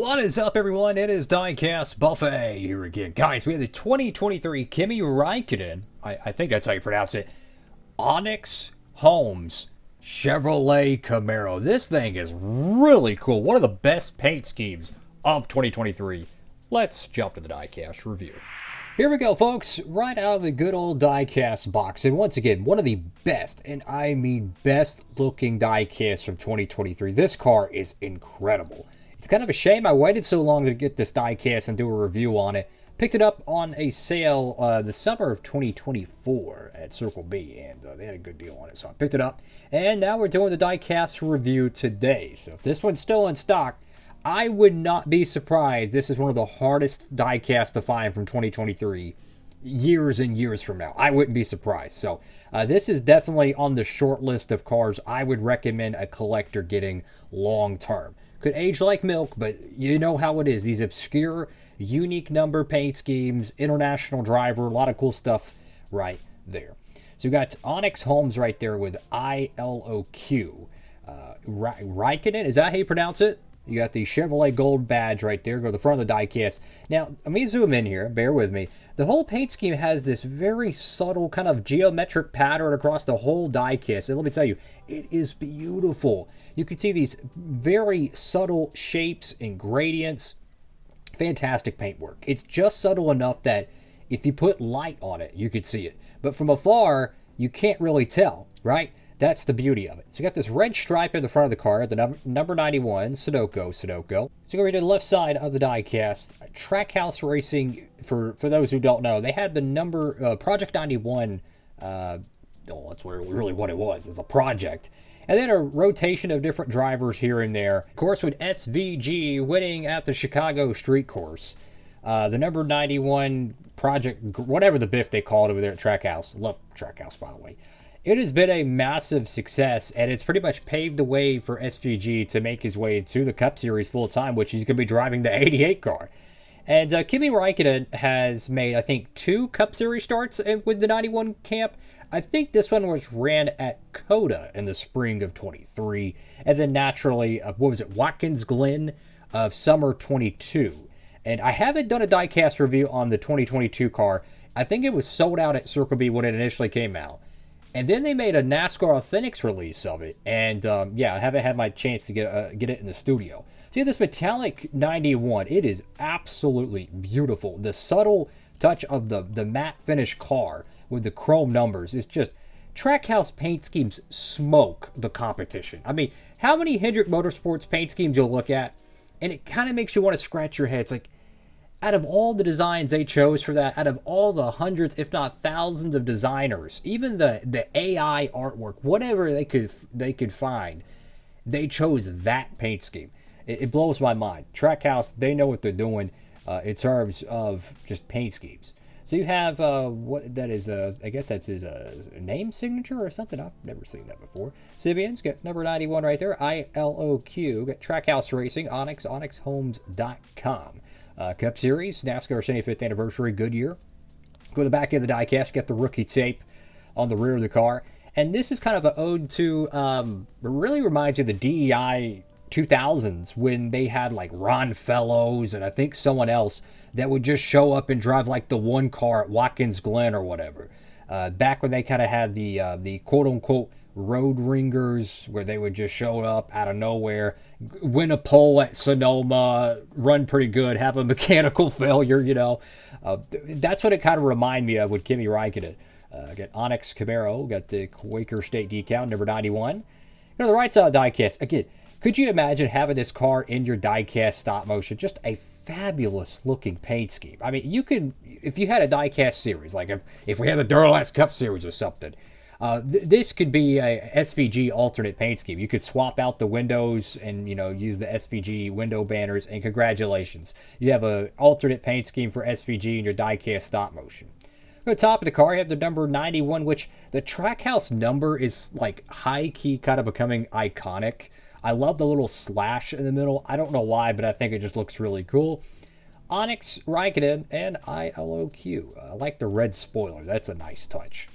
What is up, everyone? It is Diecastbuffet here again. Guys, we have the 2023 Kimi Raikkonen, I think that's how you pronounce it, Onyx Homes Chevrolet Camaro. This thing is really cool. One of the best paint schemes of 2023. Let's jump to the Diecast review. Here we go, folks. Right out of the good old Diecast box. And once again, one of the best, and I mean best looking Diecasts from 2023. This car is incredible. It's kind of a shame I waited so long to get this Diecast and do a review on it. Picked it up on a sale the summer of 2024 at Circle B, and they had a good deal on it, so I picked it up. And now we're doing the Diecast review today. So if this one's still in stock, I would not be surprised. This is one of the hardest Diecasts to find from 2023 years and years from now. I wouldn't be surprised. So this is definitely on the short list of cars I would recommend a collector getting long term. Could age like milk, but you know how it is. These obscure, unique number paint schemes, international driver, a lot of cool stuff right there. So you got Onyx Homes right there with ILOQ. Raikkonen, is that how you pronounce it? You got the Chevrolet gold badge right there. Go to the front of the Diecast. Now, let me zoom in here. Bear with me. The whole paint scheme has this very subtle kind of geometric pattern across the whole Diecast. And let me tell you, it is beautiful. You can see these very subtle shapes and gradients. Fantastic paintwork. It's just subtle enough that if you put light on it, you could see it. But from afar, you can't really tell, right? That's the beauty of it. So you got this red stripe in the front of the car, the number 91, Sudoku. So go to the left side of the Diecast. Trackhouse Racing, for those who don't know, they had the number, Project 91, that's really what it was. It's a project. And then a rotation of different drivers here and there. Of course, with SVG winning at the Chicago Street Course. The number 91 project, whatever the biff they call it over there at Trackhouse. Love Trackhouse, by the way. It has been a massive success, and it's pretty much paved the way for SVG to make his way to the Cup Series full time, which he's going to be driving the 88 car. And Kimi Raikkonen has made, I think, 2 Cup Series starts with the 91 camp. I think this one was ran at Coda in the spring of 23, and then naturally, Watkins Glen of summer 22. And I haven't done a Diecast review on the 2022 car. I think it was sold out at Circle B when it initially came out. And then they made a NASCAR Authentics release of it. And, I haven't had my chance to get it in the studio. So you have this metallic 91. It is absolutely beautiful. The subtle touch of the matte finish car with the chrome numbers is just... Trackhouse paint schemes smoke the competition. I mean, how many Hendrick Motorsports paint schemes you'll look at, and it kind of makes you want to scratch your head. It's like, out of all the designs they chose for that, out of all the hundreds, if not thousands of designers, even the AI artwork, whatever they could find, they chose that paint scheme. It blows my mind. Trackhouse, they know what they're doing in terms of just paint schemes. So you have what that is. I guess that's his name signature or something. I've never seen that before. Sibian's got number 91 right there. ILOQ. Got Trackhouse Racing. Onyx. OnyxHomes.com. Cup Series, NASCAR 75th Anniversary, Goodyear. Go to the back end of the Diecast, get the rookie tape on the rear of the car. And this is kind of an ode to, it really reminds you of the DEI 2000s when they had like Ron Fellows and I think someone else that would just show up and drive like the one car at Watkins Glen or whatever. Back when they kind of had the quote-unquote road ringers where they would just show up out of nowhere, win a pole at Sonoma, run pretty good, have a mechanical failure, That's what it kind of reminded me of with Kimi Raikkonen. Got Onyx Camaro, got the Quaker State decal, number 91. The right side of the Diecast, again, could you imagine having this car in your Diecast stop motion? Just a fabulous looking paint scheme. I mean, you could, if you had a Diecast series, like if we had the Duralast Cup Series or something, this could be a SVG alternate paint scheme. You could swap out the windows and, use the SVG window banners, and congratulations. You have an alternate paint scheme for SVG in your Diecast stop motion. At the top of the car, you have the number 91, which the Trackhouse number is like high-key kind of becoming iconic. I love the little slash in the middle. I don't know why, but I think it just looks really cool. Onyx, Raikkonen, and ILOQ. I like the red spoiler. That's a nice touch.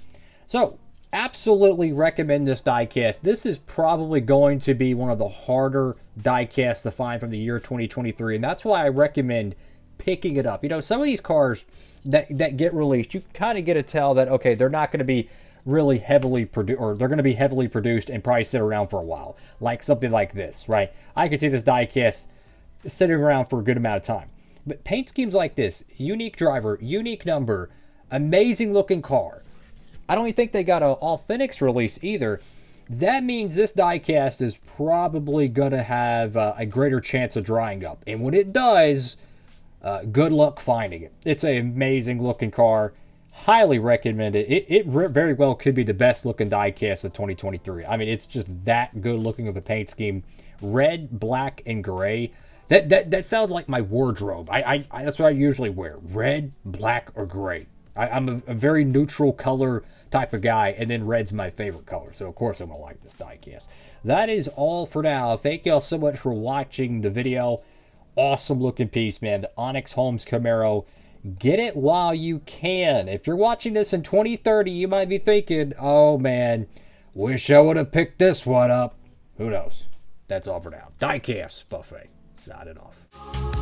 So, Absolutely recommend this diecast. This is probably going to be one of the harder diecasts to find from the year 2023, and that's why I recommend picking it up. You know, some of these cars that get released, you kind of get a tell that, okay, they're not going to be really heavily produced, or they're going to be heavily produced and probably sit around for a while, like something like this, right? I could see this diecast sitting around for a good amount of time. But paint schemes like this, unique driver, unique number, amazing looking car. I don't even think they got an Authentics release either. That means this diecast is probably going to have a greater chance of drying up. And when it does, good luck finding it. It's an amazing looking car. Highly recommend it. It very well could be the best looking diecast of 2023. I mean, it's just that good looking of a paint scheme. Red, black, and gray. That sounds like my wardrobe. That's what I usually wear. Red, black, or gray. I'm a very neutral color type of guy, and then red's my favorite color, so of course I'm going to like this diecast. That is all for now. Thank y'all so much for watching the video. Awesome looking piece, man. The Onyx Homes Camaro. Get it while you can. If you're watching this in 2030, you might be thinking, oh man, wish I would have picked this one up. Who knows? That's all for now. Diecast Buffet. Signing off.